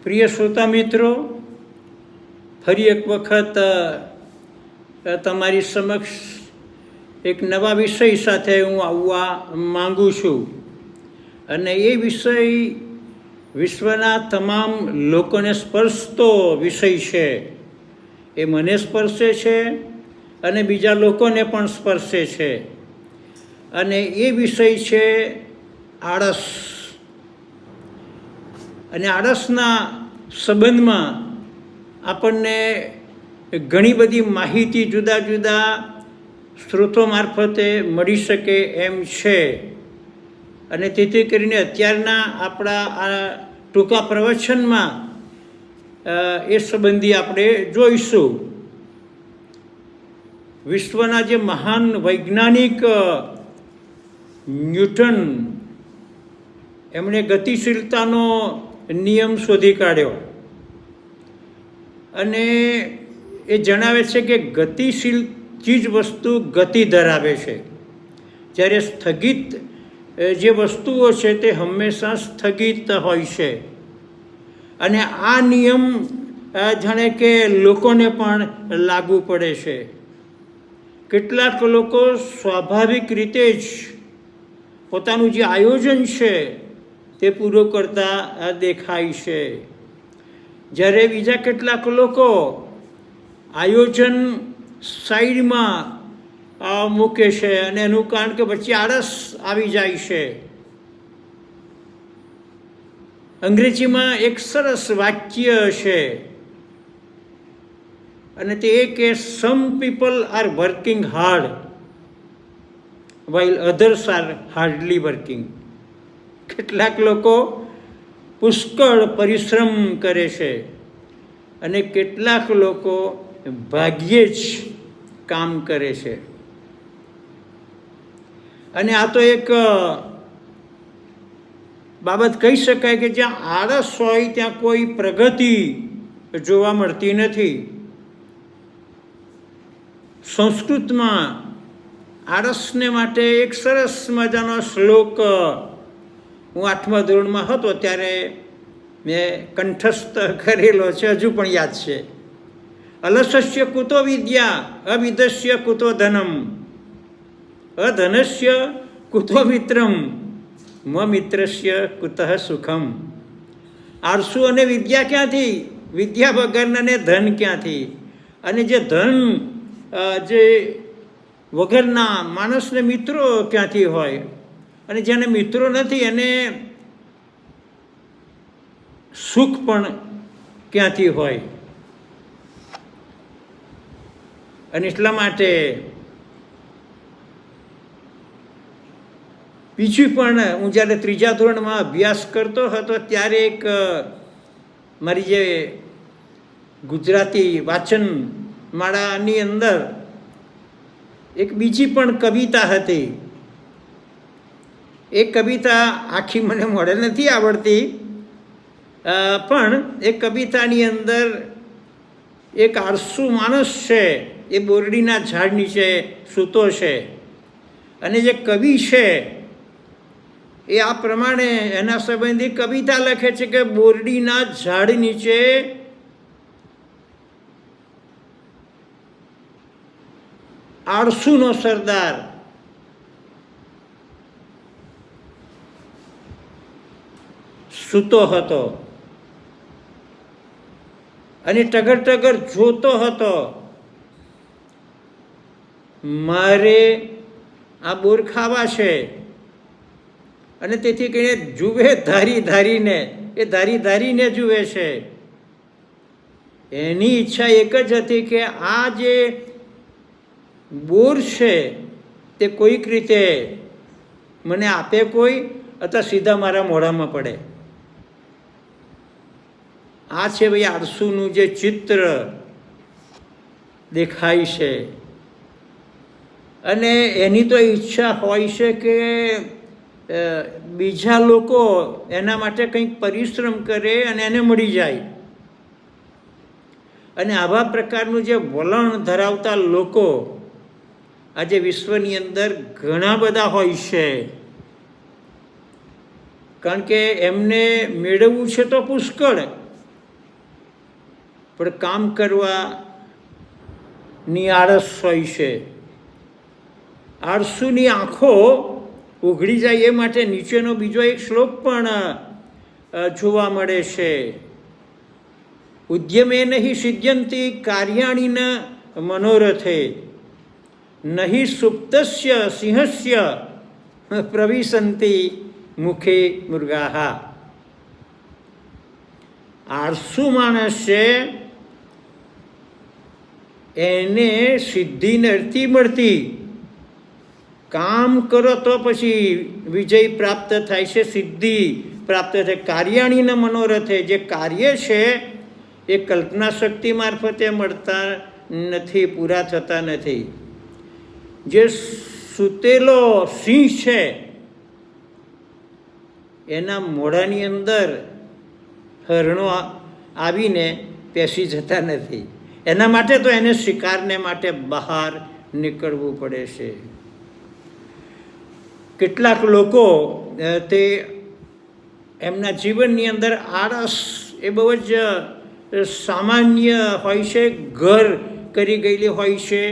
પ્રિય શ્રોતા મિત્રો, ફરી એક વખત તમારી સમક્ષ એક નવા વિષય સાથે હું આવવા માંગુ છું. અને એ વિષય વિશ્વના તમામ લોકોને સ્પર્શતો વિષય છે. એ મને સ્પર્શે છે અને બીજા લોકોને પણ સ્પર્શે છે. અને એ વિષય છે આળસ. અને આળસના સંબંધમાં આપણને ઘણી બધી માહિતી જુદા જુદા સ્ત્રોતો મારફતે મળી શકે એમ છે. અને તેથી કરીને અત્યારના આપણા આ ટૂંકા પ્રવચનમાં એ સંબંધી આપણે જોઈશું. વિશ્વના જે મહાન વૈજ્ઞાનિક ન્યૂટન, એમણે ગતિશીલતાનો નિયમ શોધી કાઢ્યો. અને એ જણાવે છે કે ગતિશીલ ચીજ વસ્તુ ગતિ ધરાવે છે, જ્યારે સ્થગિત જે વસ્તુઓ છે તે હંમેશા સ્થગિત હોય છે. અને આ નિયમ જાણે કે લોકોને પણ લાગુ પડે છે. કેટલાક લોકો સ્વાભાવિક રીતે જ પોતાનું જે આયોજન છે તે પૂરું કરતા દેખાય છે, જ્યારે બીજા કેટલાક લોકો આયોજન સાઈડમાં મૂકે છે અને એનું કારણ કે વચ્ચે આળસ આવી જાય છે. અંગ્રેજીમાં એક સરસ વાક્ય છે અને તે એ કે some people are working hard while others are hardly working. કેટલાક લોકો પુષ્કળ પરિશ્રમ કરે છે અને કેટલાક લોકો ભાગ્યે જ કામ કરે છે. અને આ તો એક બાબત કહી શકાય કે જ્યાં આળસ હોય ત્યાં કોઈ પ્રગતિ જોવા મળતી નથી. સંસ્કૃતમાં આળસને માટે એક સરસ મજાનો શ્લોક હું 8મા ધોરણમાં હતો ત્યારે મેં કંઠસ્થ કરેલો છે, હજુ પણ યાદ છે. અલસસ્ય કુતો વિદ્યા અવિદસ્ય કુતો ધનમ અધનસ્ય કુતો મિત્રમ મિત્રસ્ય કુતઃ સુખમ. આળસુ અને વિદ્યા ક્યાંથી? વિદ્યા વગરને ધન ક્યાંથી? અને જે ધન જે વગરના માણસને મિત્રો ક્યાંથી હોય? અને જેને મિત્રો નથી એને સુખ પણ ક્યાંથી હોય? અને એટલા માટે બીજું પણ હું જ્યારે 3જા ધોરણમાં અભ્યાસ કરતો હતો ત્યારે એક મારી જે ગુજરાતી વાચન માળાની અંદર એક બીજી પણ કવિતા હતી. એ કવિતા આખી મને મોઢે નથી આવડતી, પણ એ કવિતાની અંદર એક આળસુ માણસ છે, એ બોરડીના ઝાડ નીચે સૂતો છે. અને જે કવિ છે એ આ પ્રમાણે એના સંબંધી કવિતા લખે છે કે બોરડીના ઝાડ નીચે આળસુનો સરદાર સૂતો હતો અને ટગર ટગર જોતો હતો. મારે આ બોર ખાવા છે. અને તેથી કહીને જુએ ધારી ધારીને, એ ધારી ધારીને જુએ છે. એની ઈચ્છા એક જ હતી કે આ જે બોર છે તે કોઈક રીતે મને આપે કોઈ, અથવા સીધા મારા મોઢામાં પડે. આ છે ભાઈ આળસુનું જે ચિત્ર દેખાય છે. અને એની તો ઈચ્છા હોય છે કે બીજા લોકો એના માટે કંઈક પરિશ્રમ કરે અને એને મળી જાય. અને આવા પ્રકારનું જે વલણ ધરાવતા લોકો આજે વિશ્વની અંદર ઘણા બધા હોય છે. કારણ કે એમને મેળવવું છે તો પુષ્કળ, પણ કામ કરવાની આળસ હોય છે. આળસુની આંખો ઉઘડી જાય એ માટે નીચેનો બીજો એક શ્લોક પણ જોવા મળે છે. ઉદ્યમે નહીં સિદ્ધ્યંતિ કાર્યાણી ન મનોરથે નહીં સુપ્તસ્ય સિંહસ્ય પ્રવિશંતિ મુખે મૃગાહા. આળસુ માણસ છે એને સિદ્ધિ નથી મળતી. કામ કરો તો પછી વિજય પ્રાપ્ત થાય છે, સિદ્ધિ પ્રાપ્ત થાય. કાર્યાણીના મનોરથે જે કાર્ય છે એ કલ્પના શક્તિ મારફતે મળતા નથી, પૂરા થતા નથી. જે સૂતેલો સિંહ છે એના મોઢાની અંદર હરણો આવીને પેસી જતા નથી. એના માટે તો એને શિકારને માટે બહાર નીકળવું પડે છે. કેટલાક લોકો તે એમના જીવનની અંદર આળસ એ બહુ જ સામાન્ય હોય છે, ઘર કરી ગયેલી હોય છે,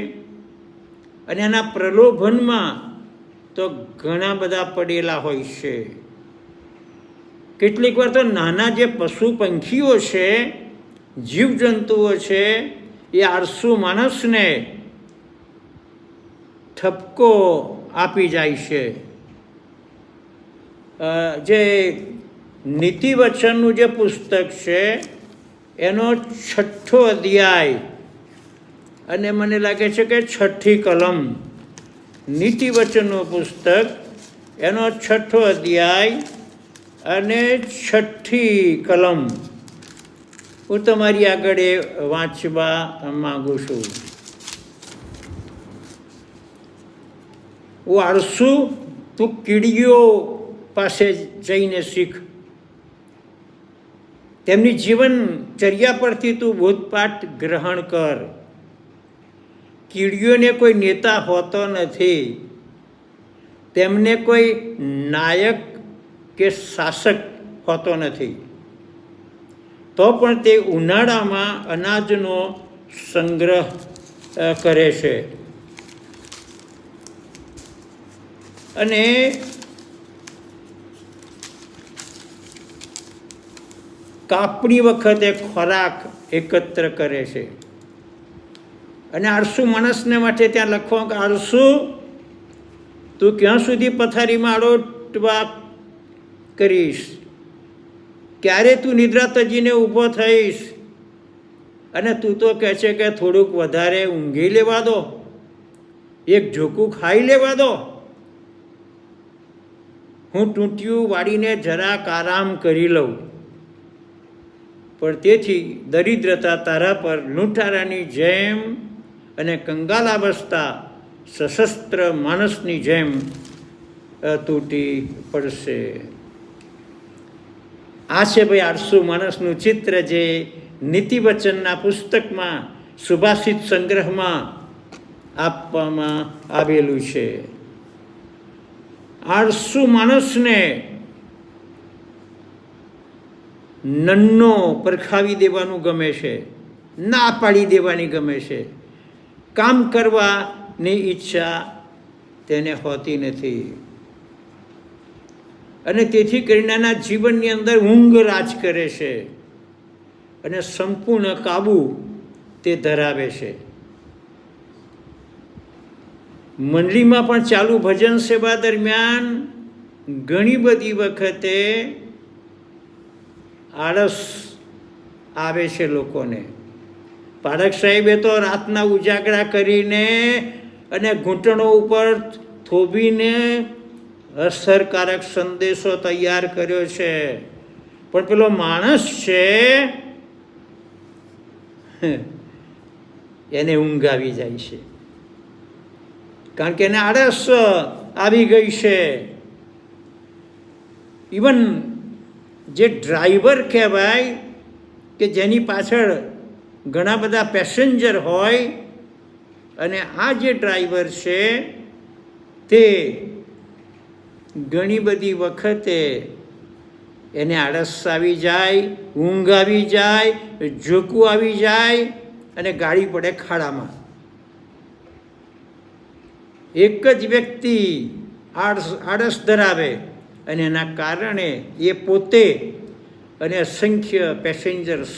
અને એના પ્રલોભનમાં તો ઘણા બધા પડેલા હોય છે. કેટલીક વાર તો નાના જે પશુ પંખીઓ છે, જીવજંતુઓ છે, એ આળસુ માણસને ઠપકો આપી જાય છે. જે નીતિવચનનું જે પુસ્તક છે એનો 6થો અધ્યાય અને મને લાગે છે કે 6ઠ્ઠી કલમ, નીતિવચનનું પુસ્તક એનો 6થો અધ્યાય અને 6ઠ્ઠી કલમ હું તમારી આગળ એ વાંચવા માગું છું. હું આળસુ, તું કીડીઓ પાસે જઈને શીખ. તેમની જીવનચર્યા પરથી તું બોધપાઠ ગ્રહણ કર. કીડીઓને કોઈ નેતા હોતો નથી, તેમને કોઈ નાયક કે શાસક હોતો નથી, તો પણ તે ઉનાળામાં અનાજનો સંગ્રહ કરે છે અને કાપણી વખતે ખોરાક એકત્ર કરે છે. અને આળસુ માણસને માટે ત્યાં લખો કે આળસુ, તું ક્યાં સુધી પથારીમાં આળોટવા કરીશ? ક્યારે તું નિદ્રા તજીને ઊભો થઈશ? અને તું તો કહે છે કે થોડુંક વધારે ઊંઘી લેવા દો, એક ઝોકું ખાઈ લેવા દો, હું ટૂંટિયું વાળીને જરાક આરામ કરી લઉં. પણ તેથી દરિદ્રતા તારા પર લૂંટારાની જેમ અને કંગાલાવસ્થા સશસ્ત્ર માણસની જેમ તૂટી પડશે. આ છે ભાઈ આળસુ માણસનું ચિત્ર જે નીતિવચનના પુસ્તકમાં સુભાષિત સંગ્રહમાં આપવામાં આવેલું છે. આળસુ માણસને નન્નો પરખાવી દેવાનું ગમે છે, ના પાડી દેવાની ગમે છે. કામ કરવાની ઈચ્છા તેને હોતી નથી અને તેથી કરીને એના જીવનની અંદર ઊંઘ રાજ કરે છે અને સંપૂર્ણ કાબુ તે ધરાવે છે. મંડળીમાં પણ ચાલુ ભજન સેવા દરમિયાન ઘણી બધી વખતે આળસ આવે છે લોકોને. પાઠક સાહેબે તો રાતના ઉજાગરા કરીને અને ઘૂંટણો ઉપર થોભીને અસરકારક સંદેશો તૈયાર કર્યો છે, પણ પેલો માણસ છે એને ઊંઘ આવી જાય છે, કારણ કે એને આળસ આવી ગઈ છે. ઇવન જે ડ્રાઈવર કહેવાય કે જેની પાછળ ઘણા બધા પેસેન્જર હોય, અને આ જે ડ્રાઈવર છે તે ઘણી બધી વખતે એને આળસ આવી જાય, ઊંઘ આવી જાય, ઝોકું આવી જાય અને ગાડી પડે ખાડામાં. એક જ વ્યક્તિ આળસ ધરાવે અને એના કારણે એ પોતે અને અસંખ્ય પેસેન્જર્સ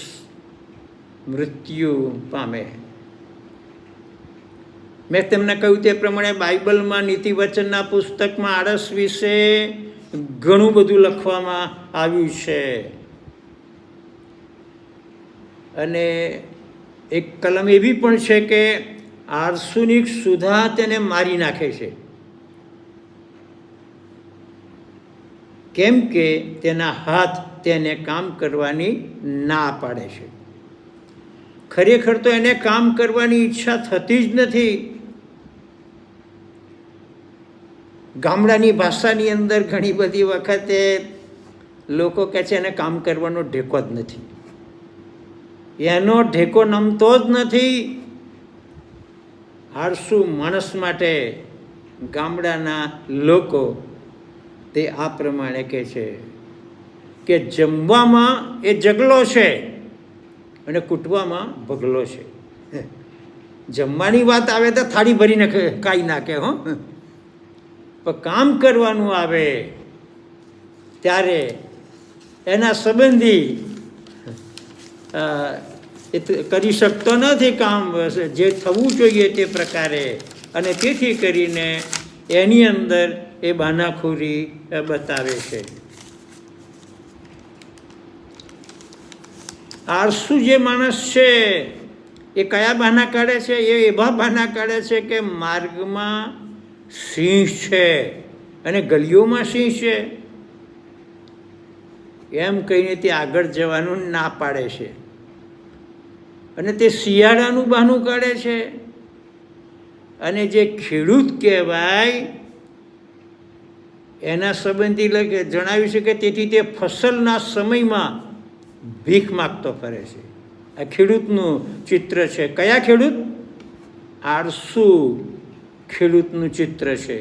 મૃત્યુ પામે. મેં તમને કહ્યું તે પ્રમાણે બાઇબલમાં નીતિવચનના પુસ્તકમાં આળસ વિશે ઘણું બધું લખવામાં આવ્યું છે. અને એક કલમ એવી પણ છે કે આળસુની સુધા તેને મારી નાખે છે, કેમ કે તેના હાથ તેને કામ કરવાની ના પાડે છે. ખરેખર તો એને કામ કરવાની ઈચ્છા થતી જ નથી. ગામડાની ભાષાની અંદર ઘણી બધી વખતે લોકો કહે છે એને કામ કરવાનો ઢેકો જ નથી, એનો ઢેકો નમતો જ નથી. આળસુ માણસ માટે ગામડાના લોકો તે આ પ્રમાણે કહે છે કે જમવામાં એ જગલો છે અને કૂટવામાં ભગલો છે. જમવાની વાત આવે તો થાળી ભરીને ખાઈ નાખે હો, પણ કામ કરવાનું આવે ત્યારે એના સંબંધી એ કરી શકતો નથી કામ જે થવું જોઈએ તે પ્રકારે, અને તેથી કરીને એની અંદર એ બહાનાખોરી બતાવે છે. આળસુ જે માણસ છે એ કયા બહાના કાઢે છે? એ એવા બહાના કાઢે છે કે માર્ગમાં સિંહ છે અને ગલીઓમાં સિંહ છે એમ કહીને તે આગળ જવાનું ના પાડે છે. અને તે શિયાળાનું બહાનું કાઢે છે. અને જે ખેડૂત કહેવાય એના સંબંધી જણાવ્યું છે કે તેથી તે ફસલના સમયમાં ભીખ માગતો ફરે છે. આ ખેડૂતનું ચિત્ર છે. કયા ખેડૂત? આળસુ ખેડૂતનું ચિત્ર છે.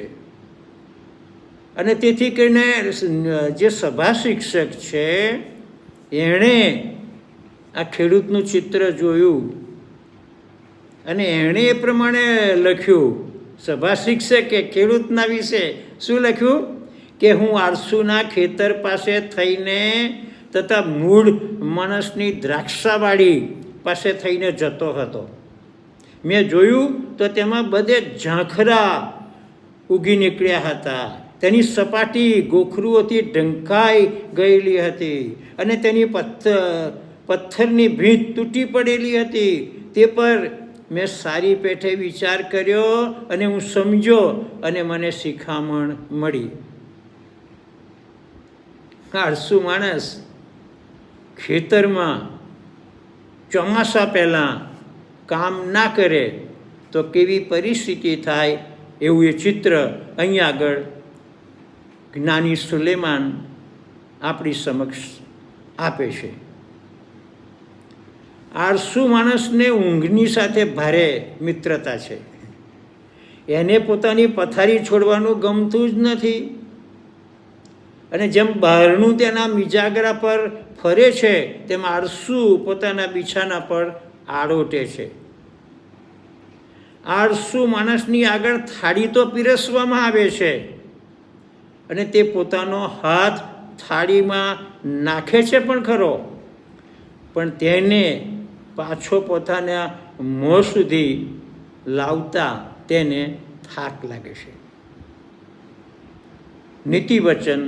અને તેથી કરીને જે સભા શિક્ષક છે એણે આ ખેડૂતનું ચિત્ર જોયું અને એણે એ પ્રમાણે લખ્યું. સભા શિક્ષકે ખેડૂતના વિશે શું લખ્યું કે હું આળસુના ખેતર પાસે થઈને તથા મૂળ માણસની દ્રાક્ષાવાડી પાસે થઈને જતો હતો. મેં જોયું તો તેમાં બધે ઝાંખરા ઉગી નીકળ્યા હતા. તેની સપાટી ગોખરુઓથી ઢંકાઈ ગયેલી હતી અને તેની પથ્થરની ભીંત તૂટી પડેલી હતી. તે પર મેં સારી પેઠે વિચાર કર્યો અને હું સમજ્યો અને મને શિખામણ મળી. આળસુ માણસ ખેતરમાં ચોમાસા પહેલાં કામ ના કરે તો કેવી પરિસ્થિતિ થાય એવું એ ચિત્ર અહીંયા આગળ જ્ઞાની સુલેમાન આપણી સમક્ષ આપે છે. આળસુ માણસને ઊંઘની સાથે ભારે મિત્રતા છે. એને પોતાની પથારી છોડવાનું ગમતું જ નથી. અને જેમ બહારનું તેના મિજાગરા પર ફરે છે તેમ આળસુ પોતાના બિછાના પર આળોટે છે. આળસુ માણસની આગળ થાળી તો પીરસવામાં આવે છે અને તે પોતાનો હાથ થાળીમાં નાખે છે પણ ખરો, પણ તેને પાછો પોતાના મોં સુધી લાવતા તેને થાક લાગે છે. નીતિવચન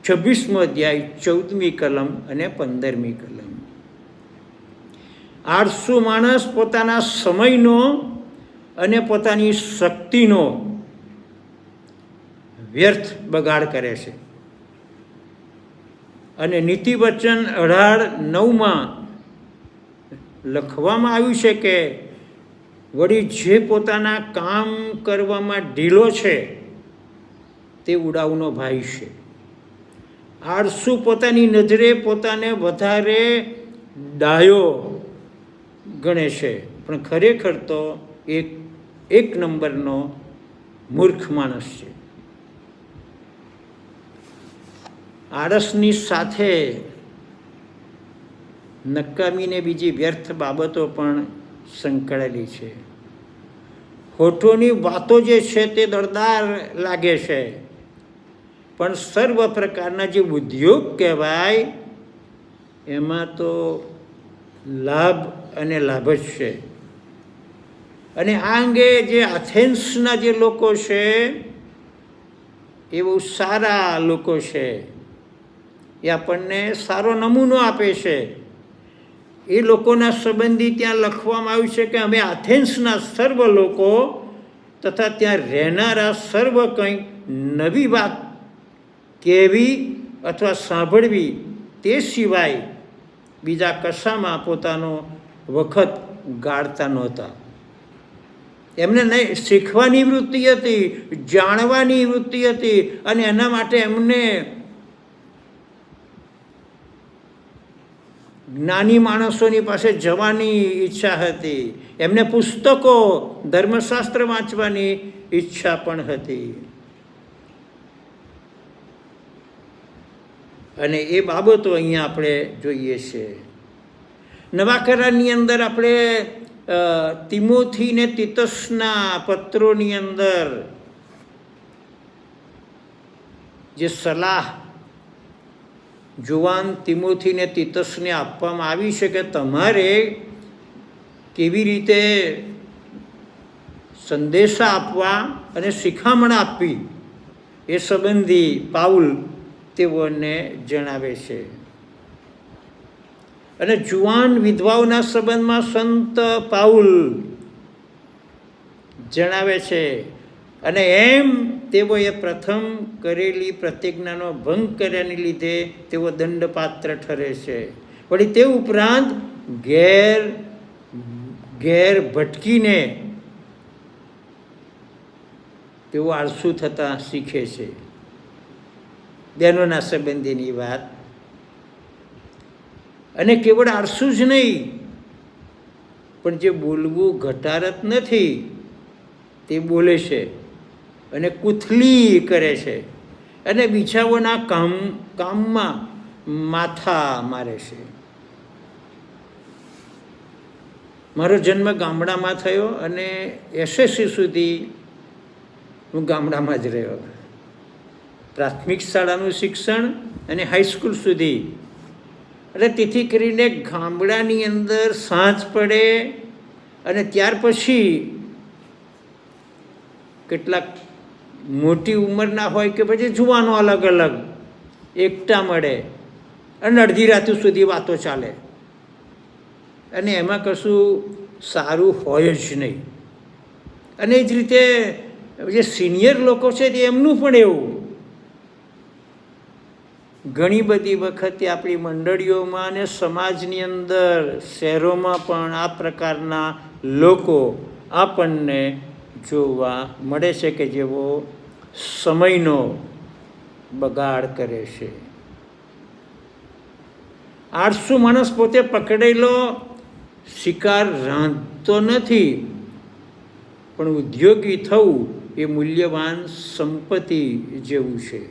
26મો અધ્યાય 14મી કલમ અને 15મી કલમ. આળસુ માણસ પોતાના સમયનો અને પોતાની શક્તિનો વ્યર્થ બગાડ કરે છે. અને નીતિવચન 18:9માં લખવામાં આવ્યું છે કે વળી જે પોતાના કામ કરવામાં ઢીલો છે તે ઉડાવનો ભાઈ છે. આળસુ પોતાની નજરે પોતાને વધારે ડાયો ગણે છે, પણ ખરેખર તો એક નંબરનો મૂર્ખ માણસ છે. આળસની સાથે નકામીને બીજી વ્યર્થ બાબતો પણ સંકળાયેલી છે. હોઠોની વાતો જે છે તે દળદાર લાગે છે, પણ સર્વ પ્રકારના જે ઉદ્યોગ કહેવાય એમાં તો લાભ અને લાભ જ છે. અને આ અંગે જે એથેન્સના જે લોકો છે એ બહુ સારા લોકો છે, એ આપણને સારો નમૂનો આપે છે. એ લોકોના સંબંધી ત્યાં લખવામાં આવ્યું છે કે અમે એથેન્સના સર્વ લોકો તથા ત્યાં રહેનારા સર્વ કંઈ નવી વાત કહેવી અથવા સાંભળવી તે સિવાય બીજા કશામાં પોતાનો વખત ગાળતા નહોતા. એમને નહીં, શીખવાની વૃત્તિ હતી, જાણવાની વૃત્તિ હતી, અને એના માટે એમને જ્ઞાની માણસોની પાસે જવાની ઈચ્છા હતી. એમને પુસ્તકો, ધર્મશાસ્ત્ર વાંચવાની ઈચ્છા પણ હતી. અને એ બાબતો અહીંયા આપણે જોઈએ છે. નવા કરારની અંદર આપણે તિમોથી ને તીતસના પત્રોની અંદર જે સલાહ જુવાન તિમોથી ને તીતસને આપવામાં આવી છે કે તમારે કેવી રીતે સંદેશા આપવા અને શિખામણ આપવી એ સંબંધી પાઉલ તેઓને જણાવે છે. અને જુવાન વિધવાઓના સંબંધમાં સંત પાઉલ જણાવે છે. અને એમ તેઓએ પ્રથમ કરેલી પ્રતિજ્ઞાનો ભંગ કર્યાને લીધે તેઓ દંડપાત્ર ઠરે છે. વળી તે ઉપરાંત ઘેર ભટકીને તેઓ આળસુ થતા શીખે છે. બહેનોના સંબંધીની વાત. અને કેવળ આળસુ જ નહીં, પણ જે બોલવું ઘટારત નથી તે બોલે છે અને કુથલી કરે છે અને બીજાઓના કામમાં માથા મારે છે. મારો જન્મ ગામડામાં થયો અને એસએસસી સુધી હું ગામડામાં જ રહ્યો. પ્રાથમિક શાળાનું શિક્ષણ અને હાઈસ્કૂલ સુધી. એટલે તેથી કરીને ગામડાની અંદર સાંજ પડે અને ત્યાર પછી કેટલાક મોટી ઉંમરના હોય કે પછી જુવાનો અલગ અલગ એકઠા મળે અને અડધી રાત સુધી વાતો ચાલે, અને એમાં કશું સારું હોય જ નહીં. અને એ જ રીતે જે સિનિયર લોકો છે તે એમનું પણ એવું. ઘણી બધી વખતે આપણી મંડળીઓમાં અને સમાજની અંદર, શહેરોમાં પણ આ પ્રકારના લોકો આપણને જોવા મળે છે કે જેઓ સમયનો બગાડ કરે છે. આળસુ માણસ પોતે પકડેલો શિકાર રાંધતો નથી, પણ ઉદ્યોગી થવું એ મૂલ્યવાન સંપત્તિ જેવું છે.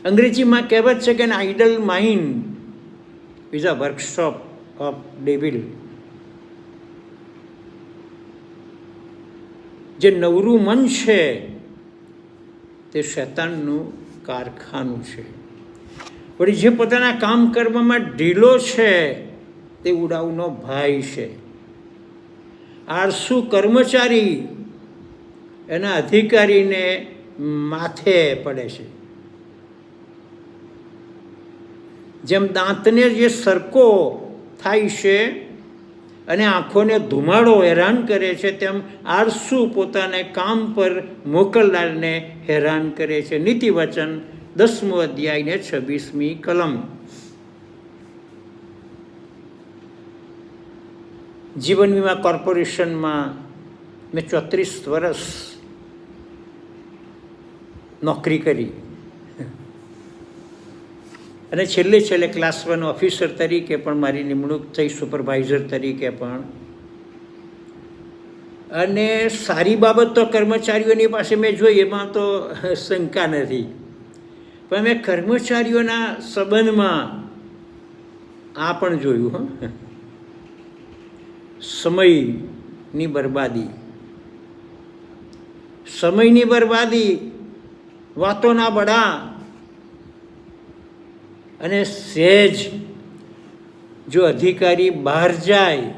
અંગ્રેજીમાં કહેવત છે કે an idle mind is a workshop of devil. જે નવરું મન છે તે શૈતાનનું કારખાનું છે. વળી જે પોતાના કામ કરવામાં ઢીલો છે તે ઉડાવનો ભાઈ છે. આળસુ કર્મચારી એના અધિકારીને માથે પડે છે. જેમ દાંતને જે સરકો થાય છે અને આંખોને ધુમાડો હેરાન કરે છે, તેમ આળસુ પોતાને કામ પર મોકલનારને હેરાન કરે છે. નીતિવચન 10મો અધ્યાય ને 26મી કલમ. જીવન વીમા કોર્પોરેશનમાં મેં 34 વર્ષ નોકરી કરી અને છેલ્લે ક્લાસ 1 ઓફિસર તરીકે પણ મારી નિમણૂક થઈ, સુપરવાઇઝર તરીકે પણ. અને સારી બાબત તો કર્મચારીઓની પાસે મેં જોઈ, એમાં તો શંકા નથી. પણ મેં કર્મચારીઓના સંબંધમાં આ પણ જોયું. સમયની બરબાદી, વાતોના બડા, અને સહેજ જો અધિકારી બહાર જાય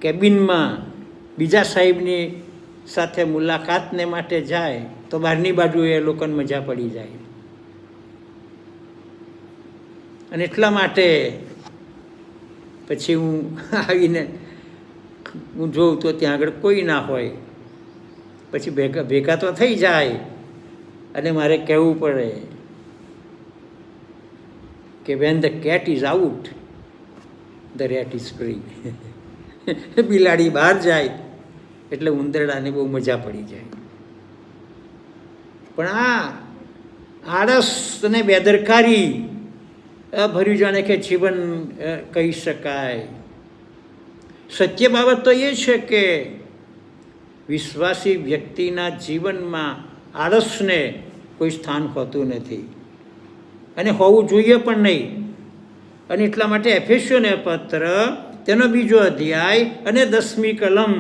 કેબિનમાં બીજા સાહેબની સાથે મુલાકાતને માટે જાય તો બહારની બાજુ એ લોકોને મજા પડી જાય. અને એટલા માટે પછી હું આવીને હું જોઉં તો ત્યાં આગળ કોઈ ના હોય, પછી ભેગા તો થઈ જાય અને મારે કહેવું પડે કે when the cat is out, the rat is free. બિલાડી બહાર જાય એટલે ઉંદરડાને બહુ મજા પડી જાય. પણ આ આળસ અને બેદરકારી ભર્યું જાણે કે જીવન કહી શકાય. સત્ય બાબત તો એ છે કે વિશ્વાસી વ્યક્તિના જીવનમાં આળસને કોઈ સ્થાન હોતું નથી અને હોવું જોઈએ પણ નહીં. અને એટલા માટે એફેસીઓને પત્ર તેનો 2 અધ્યાય અને 10મી કલમ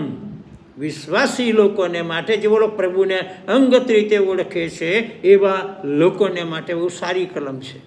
વિશ્વાસી લોકોને માટે જેઓ પ્રભુને અંગત રીતે ઓળખે છે એવા લોકોને માટે બહુ સારી કલમ છે.